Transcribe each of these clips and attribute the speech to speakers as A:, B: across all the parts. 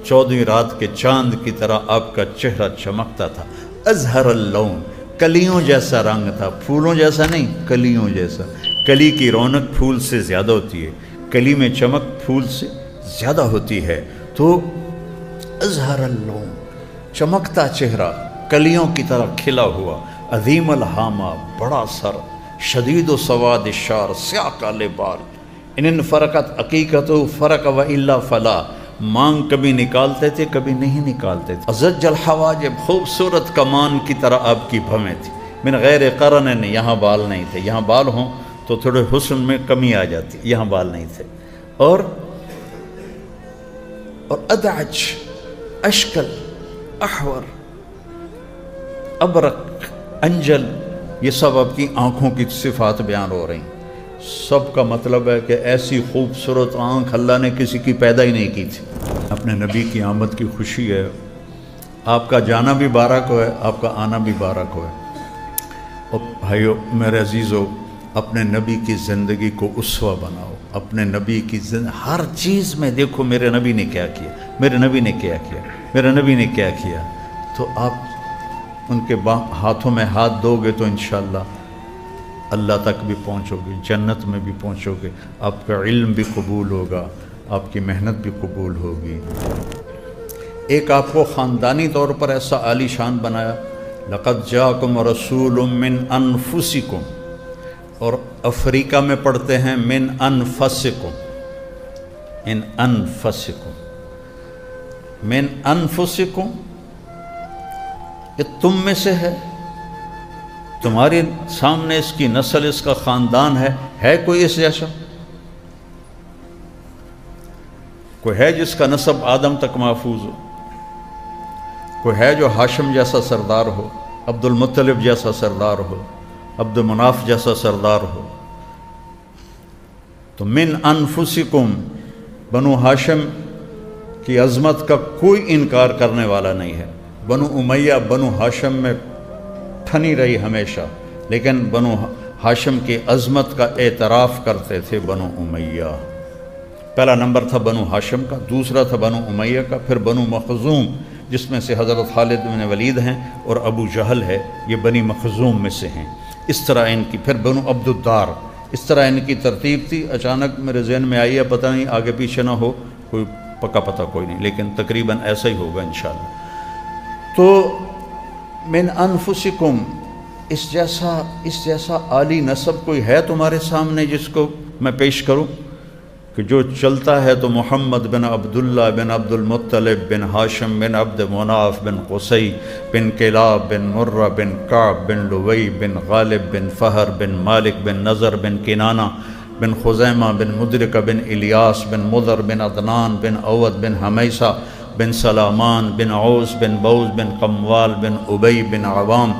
A: 14ویں رات کے چاند کی طرح آپ کا چہرہ چمکتا تھا۔ ازہر اللون، کلیوں جیسا رنگ تھا، پھولوں جیسا نہیں، کلیوں جیسا۔ کلی کی رونق پھول سے زیادہ ہوتی ہے، کلی میں چمک پھول سے زیادہ ہوتی ہے۔ تو ازہر اللون، چمکتا چہرہ، کلیوں کی طرح کھلا ہوا۔ عظیم الحامہ، بڑا سر، شدید و سواد الشعر، سیاہ کالے بال۔ ان فرقت عقیقت فرق و الا فلا، مانگ کبھی نکالتے تھے کبھی نہیں نکالتے تھے۔ ازج الحواجب، خوبصورت کمان کی طرح آپ کی بھویں تھی۔ من غیر قرن، یہاں بال نہیں تھے، یہاں بال ہوں تو تھوڑے حسن میں کمی آ جاتی، یہاں بال نہیں تھے۔ اور ادعج، اشکل، احور، ابرق، انجل، یہ سب آپ کی آنکھوں کی صفات بیان ہو رہی ہیں۔ سب کا مطلب ہے کہ ایسی خوبصورت آنکھ اللہ نے کسی کی پیدا ہی نہیں کی تھی۔ اپنے نبی کی آمد کی خوشی ہے، آپ کا جانا بھی بارک ہو ہے، آپ کا آنا بھی بارک ہو ہے۔ اور بھائیو میرے عزیزو، اپنے نبی کی زندگی کو اسوہ بناؤ، اپنے نبی کی ہر چیز میں دیکھو میرے نبی نے کیا کیا، میرے نبی نے کیا کیا، میرے نبی نے کیا کیا، تو آپ ان کے ہاتھوں میں ہاتھ دو گے تو انشاءاللہ اللہ تک بھی پہنچو گے، جنت میں بھی پہنچو گے، آپ کا علم بھی قبول ہوگا، آپ کی محنت بھی قبول ہوگی۔ ایک آپ کو خاندانی طور پر ایسا عالی شان بنایا، لقد جاءکم رسول من انفسکم، اور افریقہ میں پڑھتے ہیں من انفسکم، من انفسکم، من انفسکم، یہ تم میں سے ہے، تمہارے سامنے اس کی نسل، اس کا خاندان ہے کوئی اس جیسا؟ کوئی ہے جس کا نسب آدم تک محفوظ ہو؟ کوئی ہے جو ہاشم جیسا سردار ہو، عبد المطلب جیسا سردار ہو، عبد مناف جیسا سردار ہو؟ تو من انفسکم، بنو ہاشم کی عظمت کا کوئی انکار کرنے والا نہیں ہے۔ بنو امیہ بنو ہاشم میں ٹھنی رہی ہمیشہ، لیکن بنو ہاشم کی عظمت کا اعتراف کرتے تھے بنو امیہ۔ پہلا نمبر تھا بنو ہاشم کا، دوسرا تھا بنو امیہ کا، پھر بنو مخزوم جس میں سے حضرت خالد بن ولید ہیں اور ابو جہل ہے، یہ بنی مخزوم میں سے ہیں۔ اس طرح ان کی، پھر بنو عبد الدار، اس طرح ان کی ترتیب تھی۔ اچانک میرے ذہن میں آئی ہے، پتہ نہیں آگے پیچھے نہ ہو، کوئی پکا پتہ کوئی نہیں، لیکن تقریباً ایسا ہی ہوگا انشاءاللہ۔ تو من انفسکم، اس جیسا عالی نسب کوئی ہے تمہارے سامنے جس کو میں پیش کروں کہ جو چلتا ہے تو محمد بن عبداللہ بن عبد المطلب بن ہاشم بن عبد مناف بن قصی بن کلاب بن مرہ بن کعب بن لوی بن غالب بن فہر بن مالک بن نظر بن کنانہ بن خزیمہ بن مدرکہ بن الیاس بن مضر بن عدنان بن عود بن حمیسہ بن سلامان بن عوس بن بوز بن قموال بن ابی بن عوام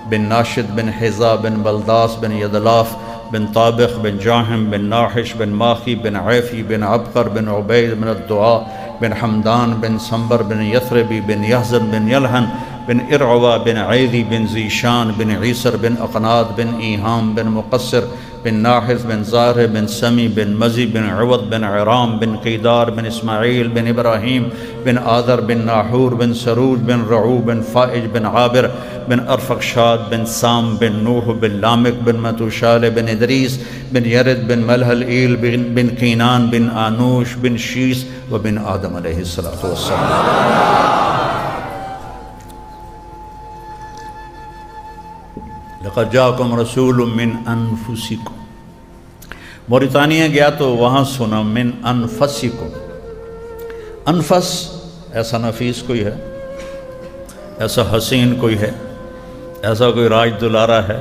A: بن ناشد بن حذا بن بلداس بن یدلاف بن طابخ بن جاہم بن ناحش بن ماخی بن عیفی بن عبقر بن عبید بن الدعاء بن حمدان بن سنبر بن یثربی بن یحزن بن یلحن بن ارعوا بن عیدی بن زیشان بن عیسر بن اقناد بن ایہام بن مقصر بن ناحث بن زارہ بن سمی بن مزی بن عوض بن عرام بن قیدار بن اسماعیل بن ابراہیم بن آذر بن ناحور بن سروج بن رعو بن فائج بن عابر بن ارفقشاد بن سام بن نوح بن لامک بن متوشال بن ادریس بن یرد بن ملحل ایل بن کینان بن آنوش بن شیس و بن آدم علیہ السلام۔ لقد جاءکم رسول من انفسکم۔ موریتانیہ گیا تو وہاں سنا من انفسکم۔ انفس ایسا نفیس کوئی ہے، ایسا حسین کوئی ہے، ایسا کوئی راج دلارہ ہے،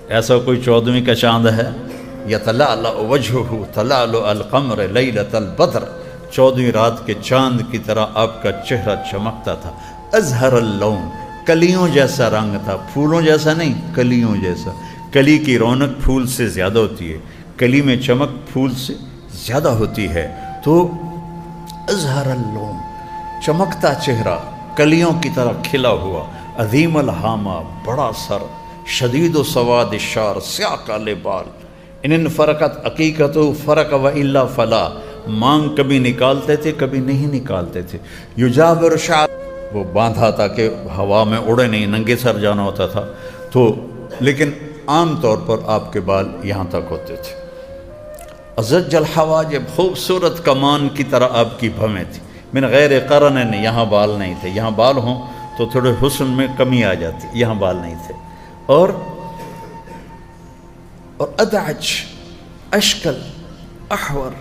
A: ایسا کوئی 14ویں کا چاند ہے؟ یتلألأ وجہہ تلألؤ القمر لیلۃ البدر، 14ویں رات کے چاند کی طرح آپ کا چہرہ چمکتا تھا۔ ازہر اللون، کلیوں جیسا رنگ تھا، پھولوں جیسا نہیں، کلیوں جیسا۔ کلی کی رونق پھول سے زیادہ ہوتی ہے، کلی میں چمک پھول سے زیادہ ہوتی ہے۔ تو ازہر اللون، چمکتا چہرہ، کلیوں کی طرح کھلا ہوا۔ عظیم الحامہ، بڑا سر، شدید و سواد الشعر، سیاہ کالے بال۔ ان فرقت عقیقت فرق و الا فلا، مانگ کبھی نکالتے تھے کبھی نہیں نکالتے تھے. یجابر شعر وہ باندھا تھا کہ ہوا میں اڑے نہیں، ننگے سر جانا ہوتا تھا تو، لیکن عام طور پر آپ کے بال یہاں تک ہوتے تھے. ازج الحواجب خوبصورت کمان کی طرح آپ کی بھویں تھی. من غیر قرن، یہاں بال نہیں تھے. یہاں بال ہوں تو تھوڑے حسن میں کمی آ جاتی، یہاں بال نہیں تھے. اور ادعج، اشکل، احور،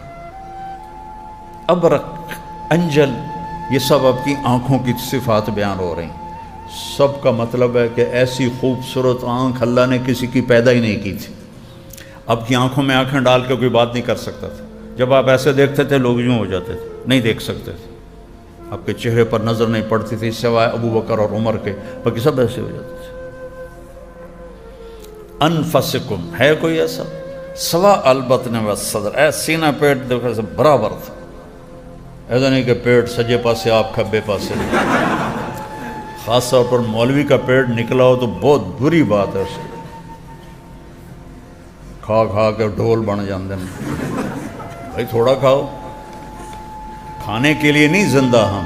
A: ابرق، انجل، یہ سب آپ کی آنکھوں کی صفات بیان ہو رہی ہیں. سب کا مطلب ہے کہ ایسی خوبصورت آنکھ اللہ نے کسی کی پیدا ہی نہیں کی تھی. آپ کی آنکھوں میں آنکھیں ڈال کے کوئی بات نہیں کر سکتا تھا. جب آپ ایسے دیکھتے تھے لوگ یوں ہو جاتے تھے، نہیں دیکھ سکتے تھے. آپ کے چہرے پر نظر نہیں پڑتی تھی سوائے ابو بکر اور عمر کے، باقی سب ایسے ہو جاتے تھے. انفسکم، ہے کوئی ایسا؟ سوا البطن والصدر، اے سینہ پیٹ دیکھو سے برابر تھا. ایسا نہیں کہ پیٹ سجے پاسے آپ کھبے پاسے. خاص طور پر مولوی کا پیٹ نکلا ہو تو بہت بری بات ہے. اس سے کھا کھا کے ڈھول بن جاندے ہیں. بھائی تھوڑا کھاؤ، کھانے کے لیے نہیں زندہ ہم.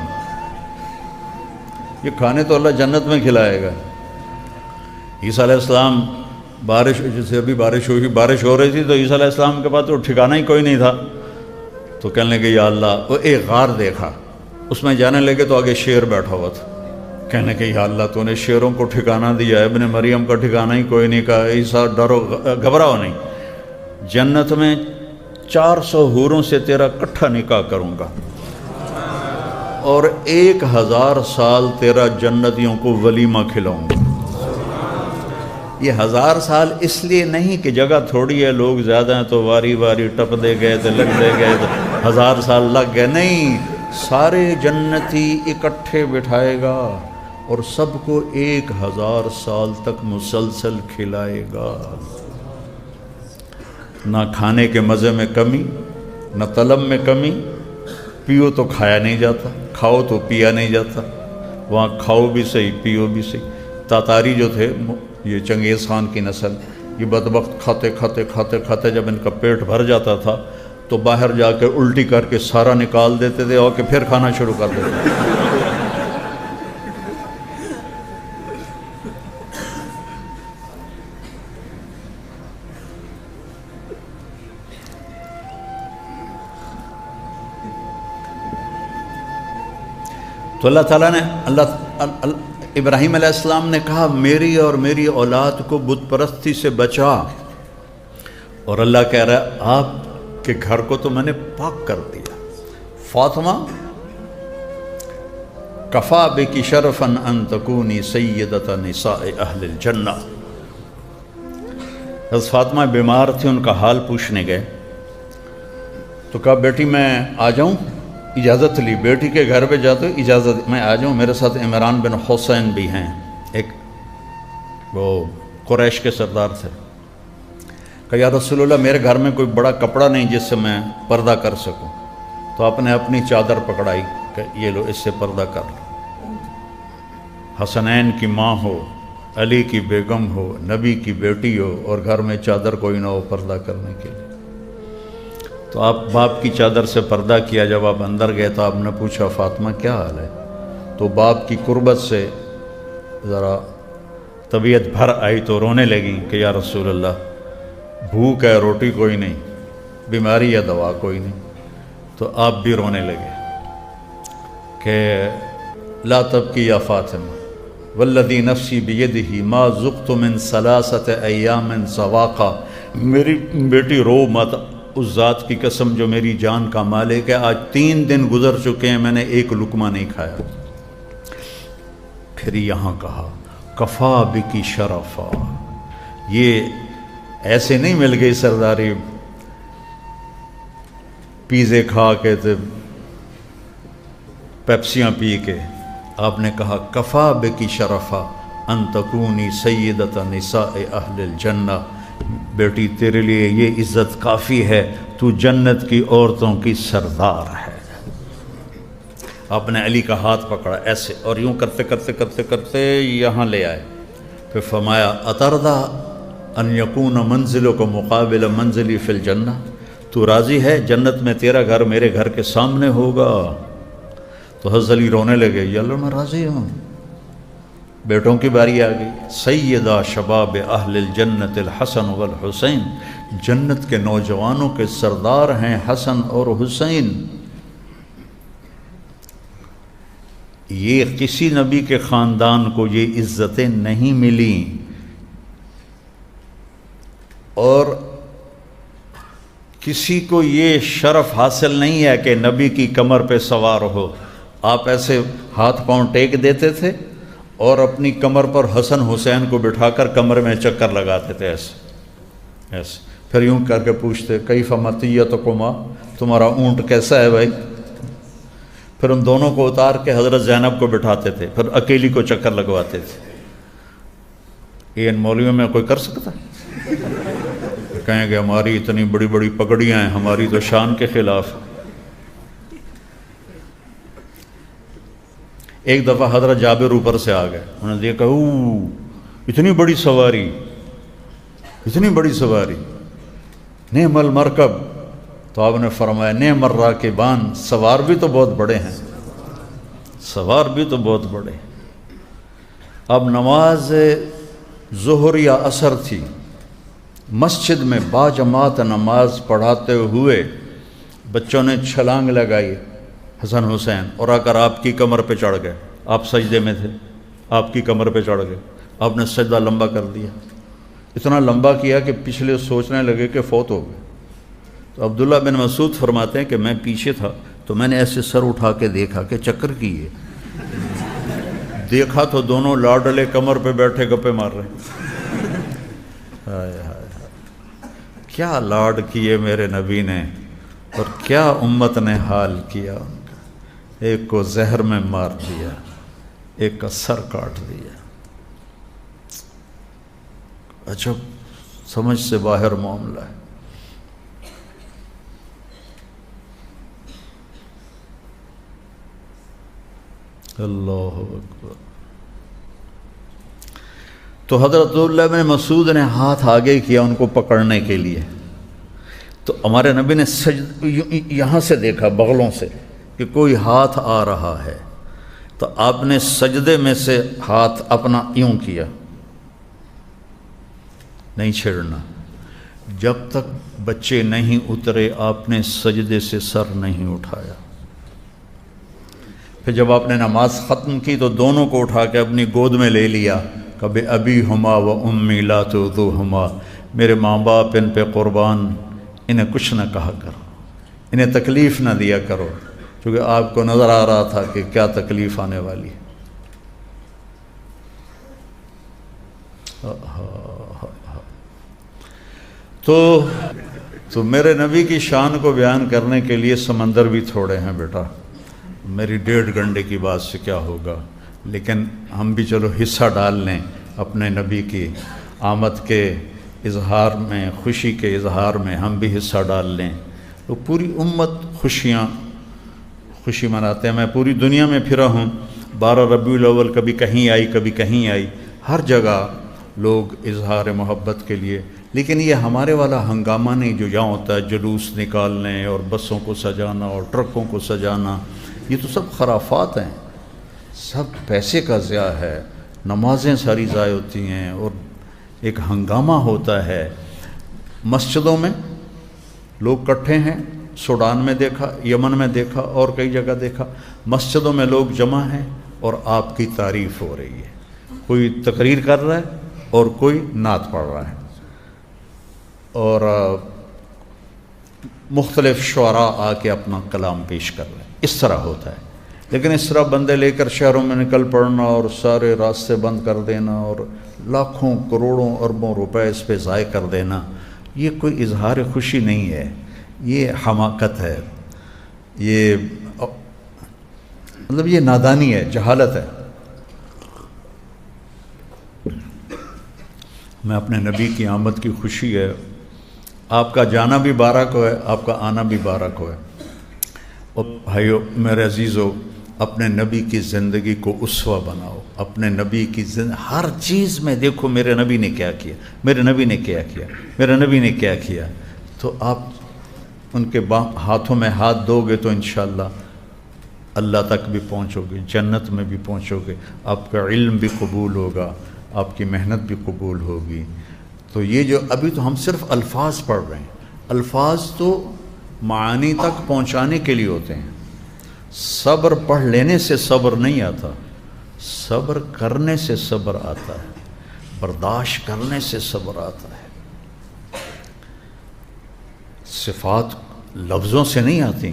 A: یہ کھانے تو اللہ جنت میں کھلائے گا. عیسیٰ علیہ السلام بارش، جیسے ابھی بارش ہو رہی تھی تو عیسیٰ علیہ السلام کے پاس تو ٹھکانہ ہی کوئی نہیں تھا. تو کہنے لگے یا اللہ، وہ ایک غار دیکھا، اس میں جانے لگے تو آگے شیر بیٹھا ہوا تھا. کہنے کہ یا اللہ تو نے شیروں کو ٹھکانہ دیا، ابن مریم کا ٹھکانہ ہی کوئی نہیں. کہا عیسیٰ ڈرو، گھبراؤ نہیں، جنت میں 400 حوروں سے تیرا کٹھا نکاح کروں گا اور 1000 سال تیرا جنتیوں کو ولیمہ کھلاؤں گا. یہ 1000 سال اس لیے نہیں کہ جگہ تھوڑی ہے، لوگ زیادہ ہیں تو واری واری ٹپ دے گئے تو لگ دے گئے تو 1000 سال لگ گئے. نہیں، سارے جنتی اکٹھے بٹھائے گا اور سب کو 1000 سال تک مسلسل کھلائے گا. نہ کھانے کے مزے میں کمی، نہ طلب میں کمی. پیو تو کھایا نہیں جاتا، کھاؤ تو پیا نہیں جاتا. وہاں کھاؤ بھی صحیح، پیو بھی صحیح. تاتاری جو تھے، یہ چنگیز خان کی نسل، یہ بدبخت کھاتے کھاتے کھاتے کھاتے جب ان کا پیٹ بھر جاتا تھا تو باہر جا کے الٹی کر کے سارا نکال دیتے تھے اور کہ پھر کھانا شروع کر دیتے تھے. تو اللہ تعالیٰ نے ابراہیم علیہ السلام نے کہا میری اور میری اولاد کو بت پرستی سے بچا. اور اللہ کہہ رہا ہے آپ کے گھر کو تو میں نے پاک کر دیا. فاطمہ کفا بکی شرفن ان تکونی سیدۃ نساء اہل الجنہ. حضرت فاطمہ بیمار تھی، ان کا حال پوچھنے گئے تو کہا بیٹی میں آ جاؤں؟ اجازت لی، بیٹی کے گھر پہ جاتے ہو اجازت، میں آ جاؤں. میرے ساتھ عمران بن حسین بھی ہیں، ایک وہ قریش کے سردار تھے. کہ یا رسول اللہ میرے گھر میں کوئی بڑا کپڑا نہیں جس سے میں پردہ کر سکوں. تو آپ نے اپنی چادر پکڑائی کہ یہ لو، اس سے پردہ کر لو. حسنین کی ماں ہو، علی کی بیگم ہو، نبی کی بیٹی ہو اور گھر میں چادر کوئی نہ ہو پردہ کرنے کے لیے. تو آپ باپ کی چادر سے پردہ کیا. جب آپ اندر گئے تو آپ نے پوچھا فاطمہ کیا حال ہے؟ تو باپ کی قربت سے ذرا طبیعت بھر آئی تو رونے لگیں کہ یا رسول اللہ بھوک ہے، روٹی کوئی نہیں، بیماری یا دوا کوئی نہیں. تو آپ بھی رونے لگے کہ لا تبکی یا فاطمہ والذی نفسی بیدہ ما ذقت من ثلاثۃ ایام سواقا. میری بیٹی رو مت، اس ذات کی قسم جو میری جان کا مالک ہے، آج 3 دن گزر چکے ہیں میں نے ایک لقمہ نہیں کھایا. پھر یہاں کہا کفا بکی شرفا. یہ ایسے نہیں مل گئی سرداری پیزے کھا کے تو پیپسیاں پی کے. آپ نے کہا کفا بکی شرفا ان تکونی سیدۃ نساء اہل الجنہ. بیٹی تیرے لیے یہ عزت کافی ہے، تو جنت کی عورتوں کی سردار ہے. آپ نے علی کا ہاتھ پکڑا ایسے اور یوں کرتے کرتے کرتے کرتے یہاں لے آئے. پھر فرمایا اترضی ان یکون منزلک مقابل منزلی فی الجنہ. تو راضی ہے جنت میں تیرا گھر میرے گھر کے سامنے ہوگا؟ تو حضرت علی رونے لگے، یا اللہ میں راضی ہوں۔ بیٹوں کی باری آ گئی، سیدہ شباب اہل الجنت الحسن والحسین، جنت کے نوجوانوں کے سردار ہیں حسن اور حسین۔ یہ کسی نبی کے خاندان کو یہ عزتیں نہیں ملیں، اور کسی کو یہ شرف حاصل نہیں ہے کہ نبی کی کمر پہ سوار ہو۔ آپ ایسے ہاتھ پاؤں ٹیک دیتے تھے اور اپنی کمر پر حسن حسین کو بٹھا کر کمر میں چکر لگاتے تھے ایسے ایسے، پھر یوں کر کے پوچھتے کیف مطیتکما، تمہارا اونٹ کیسا ہے بھائی؟ پھر ان دونوں کو اتار کے حضرت زینب کو بٹھاتے تھے، پھر اکیلی کو چکر لگواتے تھے۔ یہ ان مولویوں میں کوئی کر سکتا ہے؟ کہیں گے ہماری اتنی بڑی بڑی پگڑیاں ہیں، ہماری تو شان کے خلاف۔ ایک دفعہ حضرت جابر اوپر سے آ گئے، انہوں نے دیکھا اتنی بڑی سواری، اتنی بڑی سواری، نعم المرکب۔ تو آپ نے فرمایا نعم الراکبان، سوار بھی تو بہت بڑے ہیں، سوار بھی تو بہت بڑے ہیں۔ اب نماز ظہر یا عصر تھی، مسجد میں باجماعت نماز پڑھاتے ہوئے بچوں نے چھلانگ لگائی حسن حسین، اور آ کر آپ کی کمر پہ چڑھ گئے۔ آپ سجدے میں تھے، آپ کی کمر پہ چڑھ گئے، آپ نے سجدہ لمبا کر دیا، اتنا لمبا کیا کہ پچھلے سوچنے لگے کہ فوت ہو گئے۔ تو عبداللہ بن مسعود فرماتے ہیں کہ میں پیچھے تھا تو میں نے ایسے سر اٹھا کے دیکھا کہ چکر کی ہے، دیکھا تو دونوں لاڈلے کمر پہ بیٹھے گپے مار رہے ہیں۔ ہائے ہائے، کیا لاڈ کیے میرے نبی نے، اور کیا امت نے حال کیا ان کا۔ ایک کو زہر میں مار دیا، ایک کا سر کاٹ دیا۔ عجب سمجھ سے باہر معاملہ ہے۔ اللہ اکبر۔ تو حضرت عبداللہ بن مسعود نے ہاتھ آگے کیا ان کو پکڑنے کے لیے، تو ہمارے نبی نے یہاں سے دیکھا بغلوں سے کہ کوئی ہاتھ آ رہا ہے، تو آپ نے سجدے میں سے ہاتھ اپنا یوں کیا، نہیں چھیڑنا، جب تک بچے نہیں اترے آپ نے سجدے سے سر نہیں اٹھایا۔ پھر جب آپ نے نماز ختم کی تو دونوں کو اٹھا کے اپنی گود میں لے لیا، کبھی ابی ہما و امی لا تؤذوہما، میرے ماں باپ ان پہ قربان، انہیں کچھ نہ کہا کرو، انہیں تکلیف نہ دیا کرو، کیونکہ آپ کو نظر آ رہا تھا کہ کیا تکلیف آنے والی ہے۔ تو میرے نبی کی شان کو بیان کرنے کے لیے سمندر بھی تھوڑے ہیں بیٹا، میری 1.5 گھنٹے کی بات سے کیا ہوگا، لیکن ہم بھی چلو حصہ ڈال لیں اپنے نبی کی آمد کے اظہار میں، خوشی کے اظہار میں ہم بھی حصہ ڈال لیں، تو پوری امت خوشی مناتے ہیں۔ میں پوری دنیا میں پھرا ہوں، 12 ربیع الاول کبھی کہیں آئی کبھی کہیں آئی، ہر جگہ لوگ اظہار محبت کے لیے، لیکن یہ ہمارے والا ہنگامہ نہیں جو یہاں ہوتا ہے، جلوس نکالنے اور بسوں کو سجانا اور ٹرکوں کو سجانا، یہ تو سب خرافات ہیں، سب پیسے کا ضیاع ہے، نمازیں ساری ضائع ہوتی ہیں، اور ایک ہنگامہ ہوتا ہے۔ مسجدوں میں لوگ کٹھے ہیں، سوڈان میں دیکھا، یمن میں دیکھا، اور کئی جگہ دیکھا، مسجدوں میں لوگ جمع ہیں اور آپ کی تعریف ہو رہی ہے، کوئی تقریر کر رہا ہے اور کوئی نعت پڑھ رہا ہے، اور مختلف شعراء آ کے اپنا کلام پیش کر رہے ہیں، اس طرح ہوتا ہے۔ لیکن اس طرح بندے لے کر شہروں میں نکل پڑنا اور سارے راستے بند کر دینا اور لاکھوں کروڑوں اربوں روپے اس پہ ضائع کر دینا، یہ کوئی اظہار خوشی نہیں ہے، یہ حماقت ہے، یہ مطلب یہ نادانی ہے، جہالت ہے۔ میں اپنے نبی کی آمد کی خوشی ہے، آپ کا جانا بھی بارک ہو ہے، آپ کا آنا بھی بارک ہو ہے۔ اور بھائیو میرے عزیزو، اپنے نبی کی زندگی کو اسوہ بناؤ، اپنے نبی کی ہر چیز میں دیکھو میرے نبی نے کیا کیا، میرے نبی نے کیا کیا، میرے نبی نے کیا کیا، تو آپ ان کے ہاتھوں میں ہاتھ دو گے تو انشاءاللہ اللہ تک بھی پہنچو گے، جنت میں بھی پہنچو گے، آپ کا علم بھی قبول ہوگا، آپ کی محنت بھی قبول ہوگی۔ تو یہ جو ابھی تو ہم صرف الفاظ پڑھ رہے ہیں، الفاظ تو معانی تک پہنچانے کے لیے ہوتے ہیں۔ صبر پڑھ لینے سے صبر نہیں آتا، صبر کرنے سے صبر آتا ہے، برداشت کرنے سے صبر آتا ہے۔ صفات لفظوں سے نہیں آتی،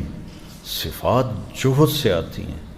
A: صفات جوہد سے آتی ہیں۔